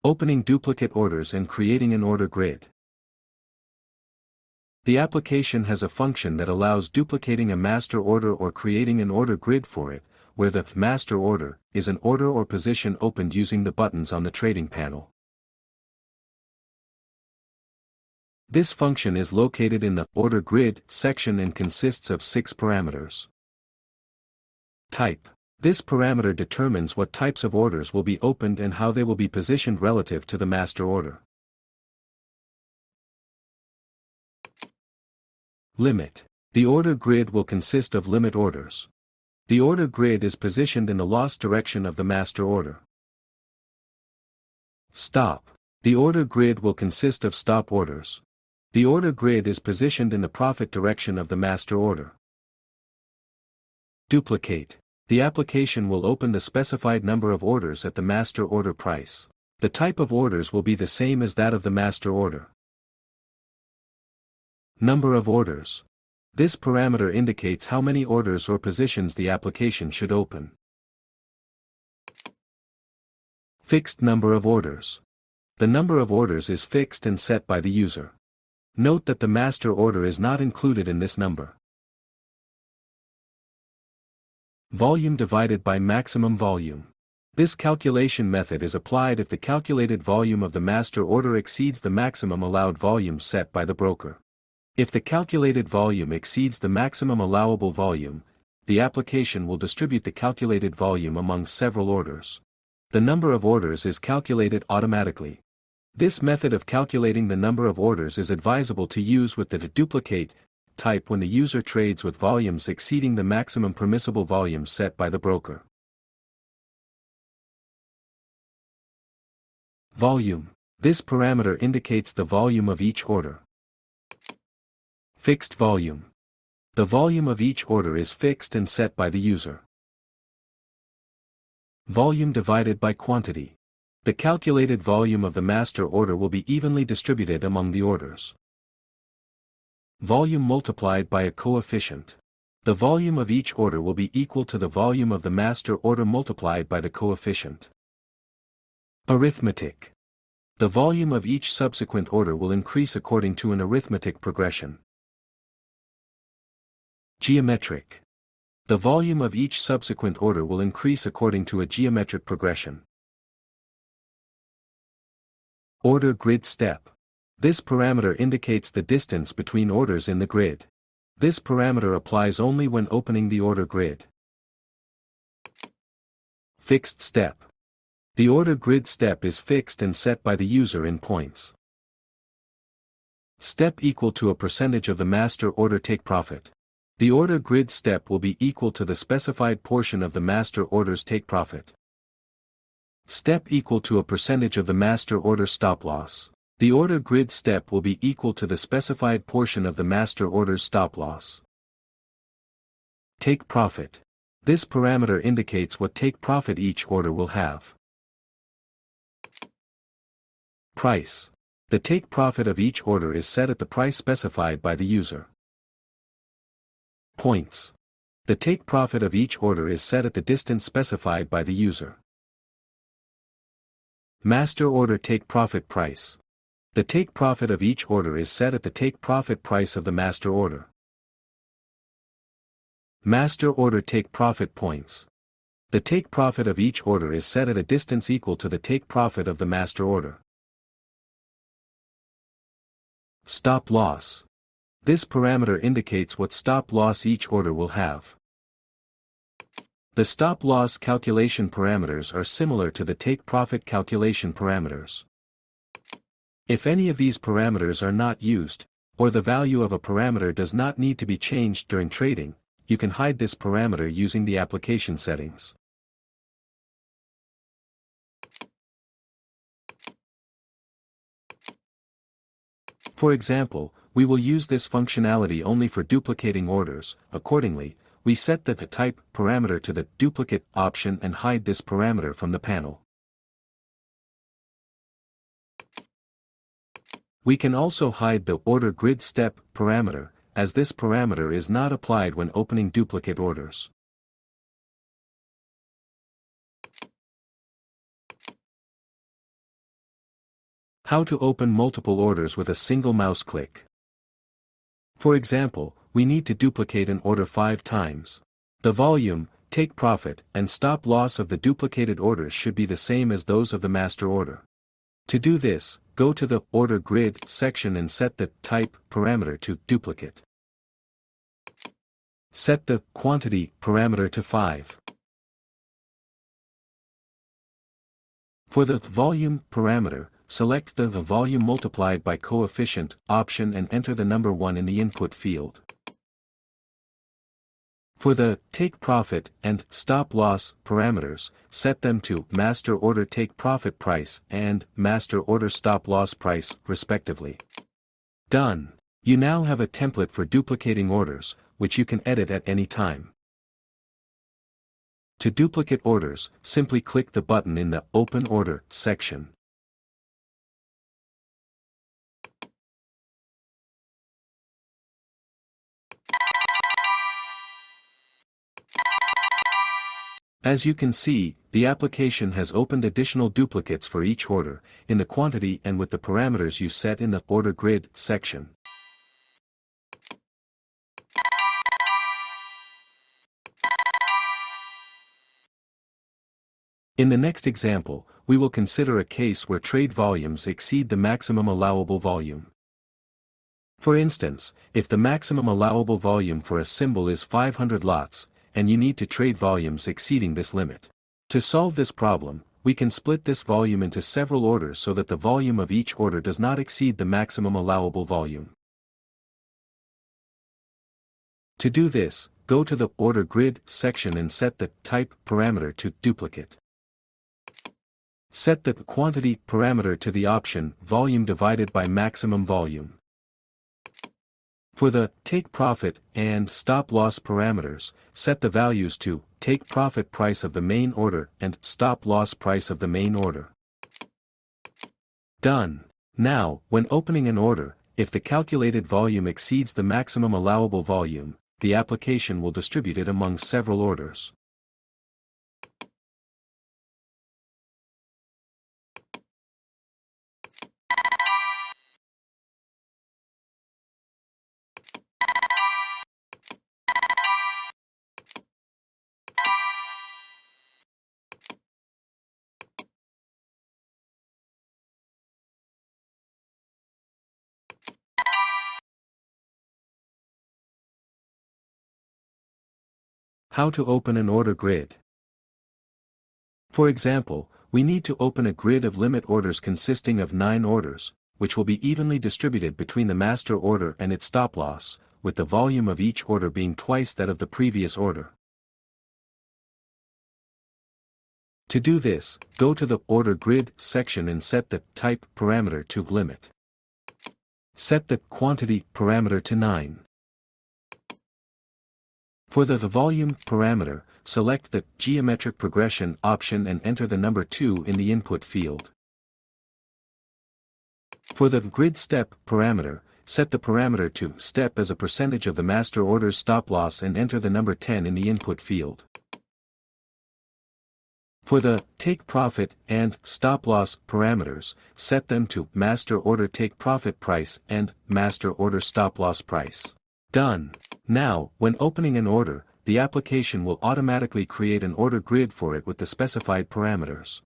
Opening duplicate orders and creating an order grid. The application has a function that allows duplicating a master order or creating an order grid for it, where the master order is an order or position opened using the buttons on the trading panel. This function is located in the order grid section and consists of 6 parameters. Type. This parameter determines what types of orders will be opened and how they will be positioned relative to the master order. Limit. The order grid will consist of limit orders. The order grid is positioned in the loss direction of the master order. Stop. The order grid will consist of stop orders. The order grid is positioned in the profit direction of the master order. Duplicate. The application will open the specified number of orders at the master order price. The type of orders will be the same as that of the master order. Number of orders. This parameter indicates how many orders or positions the application should open. Fixed number of orders. The number of orders is fixed and set by the user. Note that the master order is not included in this number. Volume divided by maximum volume. This calculation method is applied if the calculated volume of the master order exceeds the maximum allowed volume set by the broker. If the calculated volume exceeds the maximum allowable volume, the application will distribute the calculated volume among several orders. The number of orders is calculated automatically. This method of calculating the number of orders is advisable to use with the duplicate type when the user trades with volumes exceeding the maximum permissible volume set by the broker. Volume. This parameter indicates the volume of each order. Fixed volume. The volume of each order is fixed and set by the user. Volume divided by quantity. The calculated volume of the master order will be evenly distributed among the orders. Volume multiplied by a coefficient. The volume of each order will be equal to the volume of the master order multiplied by the coefficient. Arithmetic. The volume of each subsequent order will increase according to an arithmetic progression. Geometric. The volume of each subsequent order will increase according to a geometric progression. Order grid step. This parameter indicates the distance between orders in the grid. This parameter applies only when opening the order grid. Fixed step. The order grid step is fixed and set by the user in points. Step equal to a percentage of the master order take profit. The order grid step will be equal to the specified portion of the master order's take profit. Step equal to a percentage of the master order stop loss. The order grid step will be equal to the specified portion of the master order's stop loss. Take profit. This parameter indicates what take profit each order will have. Price. The take profit of each order is set at the price specified by the user. Points. The take profit of each order is set at the distance specified by the user. Master order take profit price. The take profit of each order is set at the take profit price of the master order. Master order take profit points. The take profit of each order is set at a distance equal to the take profit of the master order. Stop loss. This parameter indicates what stop loss each order will have. The stop loss calculation parameters are similar to the take profit calculation parameters. If any of these parameters are not used, or the value of a parameter does not need to be changed during trading, you can hide this parameter using the application settings. For example, we will use this functionality only for duplicating orders. Accordingly, we set the type parameter to the duplicate option and hide this parameter from the panel. We can also hide the order grid step parameter, as this parameter is not applied when opening duplicate orders. How to open multiple orders with a single mouse click. For example, we need to duplicate an order 5 times. The volume, take profit, and stop loss of the duplicated orders should be the same as those of the master order. To do this, go to the Order Grid section and set the Type parameter to Duplicate. Set the Quantity parameter to 5. For the Volume parameter, select the volume multiplied by coefficient option and enter the number 1 in the input field. For the Take Profit and Stop Loss parameters, set them to Master Order Take Profit Price and Master Order Stop Loss Price, respectively. Done. You now have a template for duplicating orders, which you can edit at any time. To duplicate orders, simply click the button in the Open Order section. As you can see, the application has opened additional duplicates for each order, in the quantity and with the parameters you set in the Order Grid section. In the next example, we will consider a case where trade volumes exceed the maximum allowable volume. For instance, if the maximum allowable volume for a symbol is 500 lots, and you need to trade volumes exceeding this limit. To solve this problem, we can split this volume into several orders so that the volume of each order does not exceed the maximum allowable volume. To do this, go to the Order Grid section and set the Type parameter to Duplicate. Set the Quantity parameter to the option Volume divided by Maximum Volume. For the Take Profit and Stop Loss parameters, set the values to Take Profit Price of the main order and Stop Loss Price of the main order. Done. Now, when opening an order, if the calculated volume exceeds the maximum allowable volume, the application will distribute it among several orders. How to open an order grid. For example, we need to open a grid of limit orders consisting of 9 orders, which will be evenly distributed between the master order and its stop loss, with the volume of each order being twice that of the previous order. To do this, go to the Order Grid section and set the Type parameter to Limit. Set the Quantity parameter to 9. For the volume parameter, select the Geometric Progression option and enter the number 2 in the input field. For the Grid Step parameter, set the parameter to Step as a percentage of the master order's stop loss and enter the number 10 in the input field. For the Take Profit and Stop Loss parameters, set them to Master Order Take Profit Price and Master Order Stop Loss Price. Done. Now, when opening an order, the application will automatically create an order grid for it with the specified parameters.